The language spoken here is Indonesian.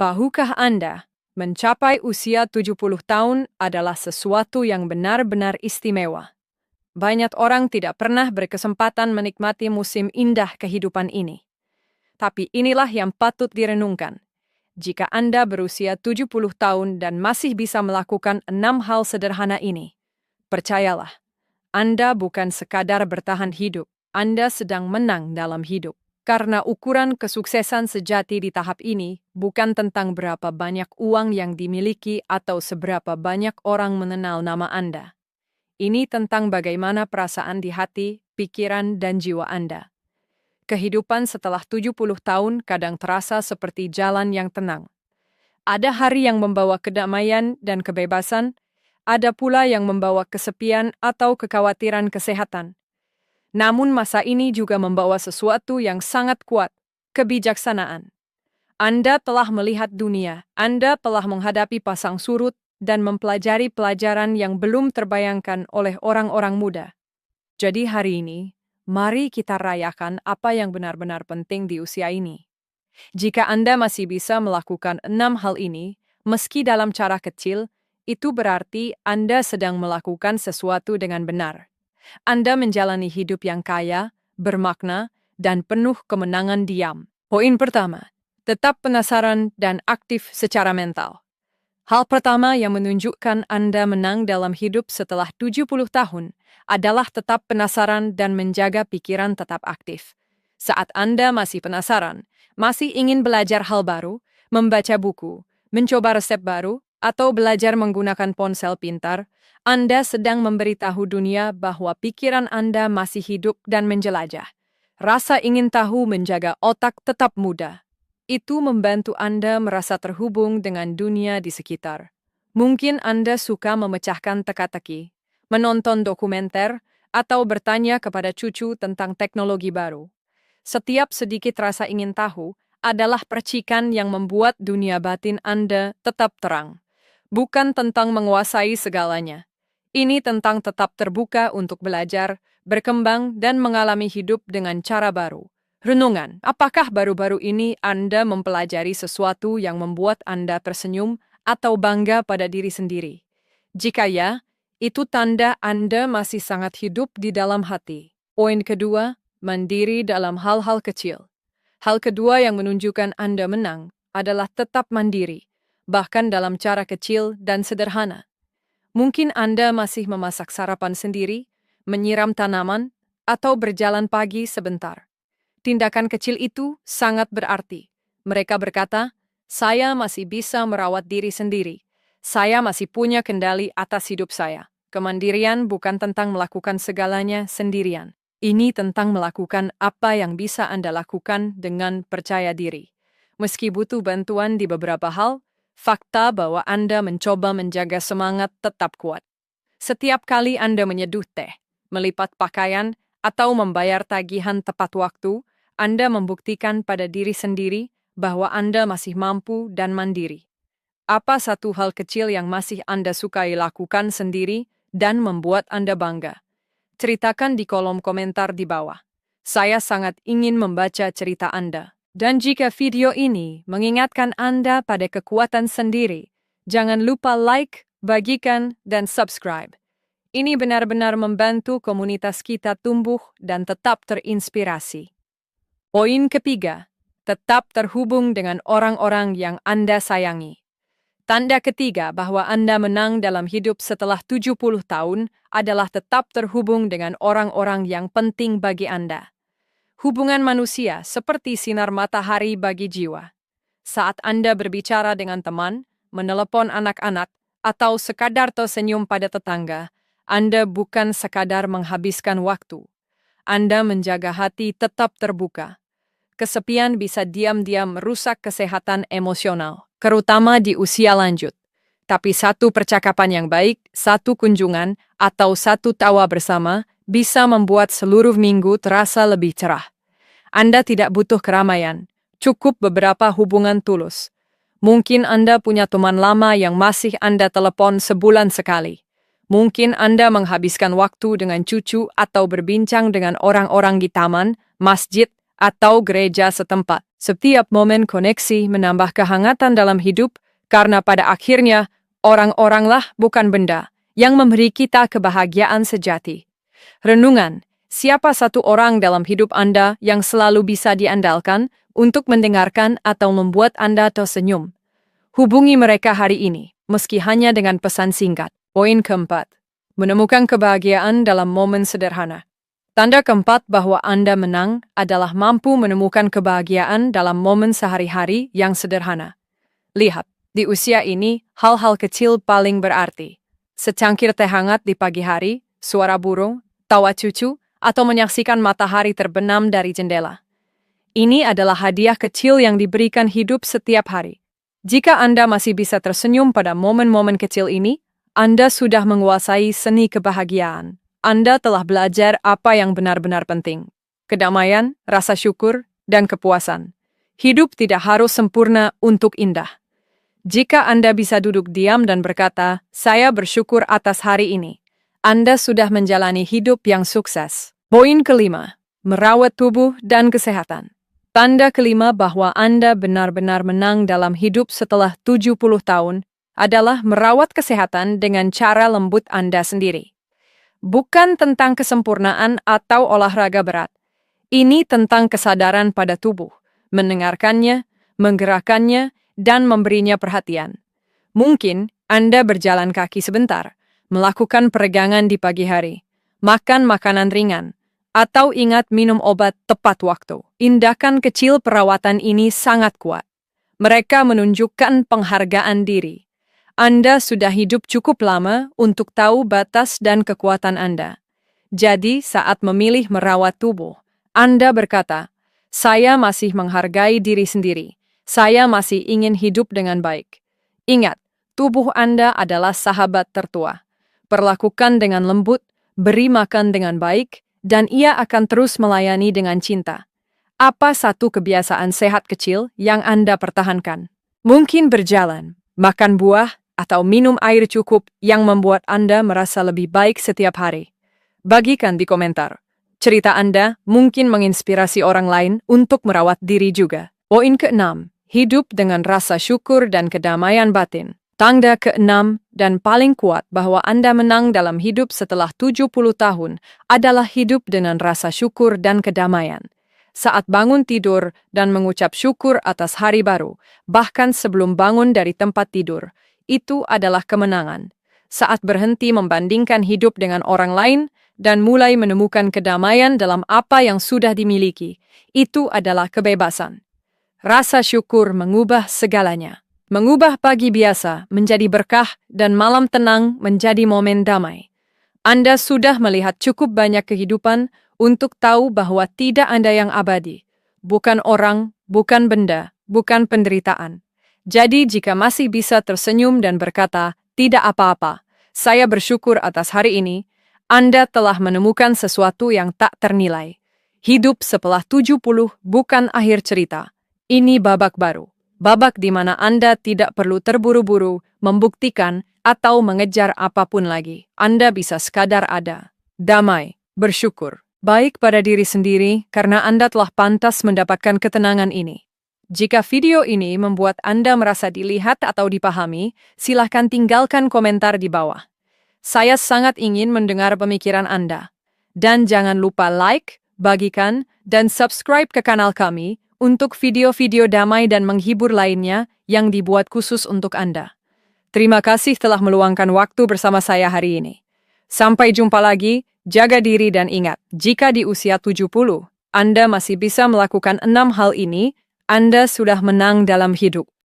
Tahukah Anda, mencapai usia 70 tahun adalah sesuatu yang benar-benar istimewa. Banyak orang tidak pernah berkesempatan menikmati musim indah kehidupan ini. Tapi inilah yang patut direnungkan. Jika Anda berusia 70 tahun dan masih bisa melakukan 6 hal sederhana ini, percayalah, Anda bukan sekadar bertahan hidup, Anda sedang menang dalam hidup. Karena ukuran kesuksesan sejati di tahap ini bukan tentang berapa banyak uang yang dimiliki atau seberapa banyak orang mengenal nama Anda. Ini tentang bagaimana perasaan di hati, pikiran, dan jiwa Anda. Kehidupan setelah 70 tahun kadang terasa seperti jalan yang tenang. Ada hari yang membawa kedamaian dan kebebasan, ada pula yang membawa kesepian atau kekhawatiran kesehatan. Namun masa ini juga membawa sesuatu yang sangat kuat, kebijaksanaan. Anda telah melihat dunia, Anda telah menghadapi pasang surut dan mempelajari pelajaran yang belum terbayangkan oleh orang-orang muda. Jadi hari ini, mari kita rayakan apa yang benar-benar penting di usia ini. Jika Anda masih bisa melakukan 6 hal ini, meski dalam cara kecil, itu berarti Anda sedang melakukan sesuatu dengan benar. Anda menjalani hidup yang kaya, bermakna, dan penuh kemenangan diam. Poin pertama, tetap penasaran dan aktif secara mental. Hal pertama yang menunjukkan Anda menang dalam hidup setelah 70 tahun adalah tetap penasaran dan menjaga pikiran tetap aktif. Saat Anda masih penasaran, masih ingin belajar hal baru, membaca buku, mencoba resep baru, atau belajar menggunakan ponsel pintar, Anda sedang memberitahu dunia bahwa pikiran Anda masih hidup dan menjelajah. Rasa ingin tahu menjaga otak tetap muda. Itu membantu Anda merasa terhubung dengan dunia di sekitar. Mungkin Anda suka memecahkan teka-teki, menonton dokumenter, atau bertanya kepada cucu tentang teknologi baru. Setiap sedikit rasa ingin tahu adalah percikan yang membuat dunia batin Anda tetap terang. Bukan tentang menguasai segalanya. Ini tentang tetap terbuka untuk belajar, berkembang, dan mengalami hidup dengan cara baru. Renungan, apakah baru-baru ini Anda mempelajari sesuatu yang membuat Anda tersenyum atau bangga pada diri sendiri? Jika ya, itu tanda Anda masih sangat hidup di dalam hati. Poin kedua, mandiri dalam hal-hal kecil. Hal kedua yang menunjukkan Anda menang adalah tetap mandiri, bahkan dalam cara kecil dan sederhana. Mungkin Anda masih memasak sarapan sendiri, menyiram tanaman, atau berjalan pagi sebentar. Tindakan kecil itu sangat berarti. Mereka berkata, saya masih bisa merawat diri sendiri. Saya masih punya kendali atas hidup saya. Kemandirian bukan tentang melakukan segalanya sendirian. Ini tentang melakukan apa yang bisa Anda lakukan dengan percaya diri. Meski butuh bantuan di beberapa hal, fakta bahwa Anda mencoba menjaga semangat tetap kuat. Setiap kali Anda menyeduh teh, melipat pakaian, atau membayar tagihan tepat waktu, Anda membuktikan pada diri sendiri bahwa Anda masih mampu dan mandiri. Apa satu hal kecil yang masih Anda sukai lakukan sendiri dan membuat Anda bangga? Ceritakan di kolom komentar di bawah. Saya sangat ingin membaca cerita Anda. Dan jika video ini mengingatkan Anda pada kekuatan sendiri, jangan lupa like, bagikan, dan subscribe. Ini benar-benar membantu komunitas kita tumbuh dan tetap terinspirasi. Poin ketiga, tetap terhubung dengan orang-orang yang Anda sayangi. Tanda ketiga bahwa Anda menang dalam hidup setelah 70 tahun adalah tetap terhubung dengan orang-orang yang penting bagi Anda. Hubungan manusia seperti sinar matahari bagi jiwa. Saat Anda berbicara dengan teman, menelepon anak-anak, atau sekadar tersenyum pada tetangga, Anda bukan sekadar menghabiskan waktu. Anda menjaga hati tetap terbuka. Kesepian bisa diam-diam merusak kesehatan emosional, terutama di usia lanjut. Tapi satu percakapan yang baik, satu kunjungan, atau satu tawa bersama bisa membuat seluruh minggu terasa lebih cerah. Anda tidak butuh keramaian, cukup beberapa hubungan tulus. Mungkin Anda punya teman lama yang masih Anda telepon sebulan sekali. Mungkin Anda menghabiskan waktu dengan cucu atau berbincang dengan orang-orang di taman, masjid, atau gereja setempat. Setiap momen koneksi menambah kehangatan dalam hidup karena pada akhirnya orang-oranglah bukan benda yang memberi kita kebahagiaan sejati. Renungan, siapa satu orang dalam hidup Anda yang selalu bisa diandalkan untuk mendengarkan atau membuat Anda tersenyum? Hubungi mereka hari ini, meski hanya dengan pesan singkat. Poin keempat, menemukan kebahagiaan dalam momen sederhana. Tanda keempat bahwa Anda menang adalah mampu menemukan kebahagiaan dalam momen sehari-hari yang sederhana. Lihat, di usia ini, hal-hal kecil paling berarti. Secangkir teh hangat di pagi hari, suara burung, tawa cucu, atau menyaksikan matahari terbenam dari jendela. Ini adalah hadiah kecil yang diberikan hidup setiap hari. Jika Anda masih bisa tersenyum pada momen-momen kecil ini, Anda sudah menguasai seni kebahagiaan. Anda telah belajar apa yang benar-benar penting. Kedamaian, rasa syukur, dan kepuasan. Hidup tidak harus sempurna untuk indah. Jika Anda bisa duduk diam dan berkata, "Saya bersyukur atas hari ini," Anda sudah menjalani hidup yang sukses. Poin kelima, merawat tubuh dan kesehatan. Tanda kelima bahwa Anda benar-benar menang dalam hidup setelah 70 tahun adalah merawat kesehatan dengan cara lembut Anda sendiri. Bukan tentang kesempurnaan atau olahraga berat. Ini tentang kesadaran pada tubuh, mendengarkannya, menggerakkannya, dan memberinya perhatian. Mungkin Anda berjalan kaki sebentar, melakukan peregangan di pagi hari, makan makanan ringan, atau ingat minum obat tepat waktu. Tindakan kecil perawatan ini sangat kuat. Mereka menunjukkan penghargaan diri. Anda sudah hidup cukup lama untuk tahu batas dan kekuatan Anda. Jadi, saat memilih merawat tubuh, Anda berkata, "Saya masih menghargai diri sendiri. Saya masih ingin hidup dengan baik." Ingat, tubuh Anda adalah sahabat tertua. Perlakukan dengan lembut, beri makan dengan baik, dan ia akan terus melayani dengan cinta. Apa satu kebiasaan sehat kecil yang Anda pertahankan? Mungkin berjalan, makan buah, atau minum air cukup yang membuat Anda merasa lebih baik setiap hari. Bagikan di komentar. Cerita Anda mungkin menginspirasi orang lain untuk merawat diri juga. Poin keenam, hidup dengan rasa syukur dan kedamaian batin. Tanda keenam dan paling kuat bahwa Anda menang dalam hidup setelah 70 tahun adalah hidup dengan rasa syukur dan kedamaian. Saat bangun tidur dan mengucap syukur atas hari baru, bahkan sebelum bangun dari tempat tidur, itu adalah kemenangan. Saat berhenti membandingkan hidup dengan orang lain dan mulai menemukan kedamaian dalam apa yang sudah dimiliki, itu adalah kebebasan. Rasa syukur mengubah segalanya. Mengubah pagi biasa menjadi berkah dan malam tenang menjadi momen damai. Anda sudah melihat cukup banyak kehidupan untuk tahu bahwa tidak ada yang abadi. Bukan orang, bukan benda, bukan penderitaan. Jadi jika masih bisa tersenyum dan berkata, "Tidak apa-apa, saya bersyukur atas hari ini," Anda telah menemukan sesuatu yang tak ternilai. Hidup setelah 70 bukan akhir cerita. Ini babak baru. Babak di mana Anda tidak perlu terburu-buru, membuktikan, atau mengejar apapun lagi. Anda bisa sekadar ada, damai, bersyukur, baik pada diri sendiri karena Anda telah pantas mendapatkan ketenangan ini. Jika video ini membuat Anda merasa dilihat atau dipahami, silahkan tinggalkan komentar di bawah. Saya sangat ingin mendengar pemikiran Anda. Dan jangan lupa like, bagikan, dan subscribe ke kanal kami untuk video-video damai dan menghibur lainnya yang dibuat khusus untuk Anda. Terima kasih telah meluangkan waktu bersama saya hari ini. Sampai jumpa lagi, jaga diri dan ingat, jika di usia 70, Anda masih bisa melakukan 6 hal ini, Anda sudah menang dalam hidup.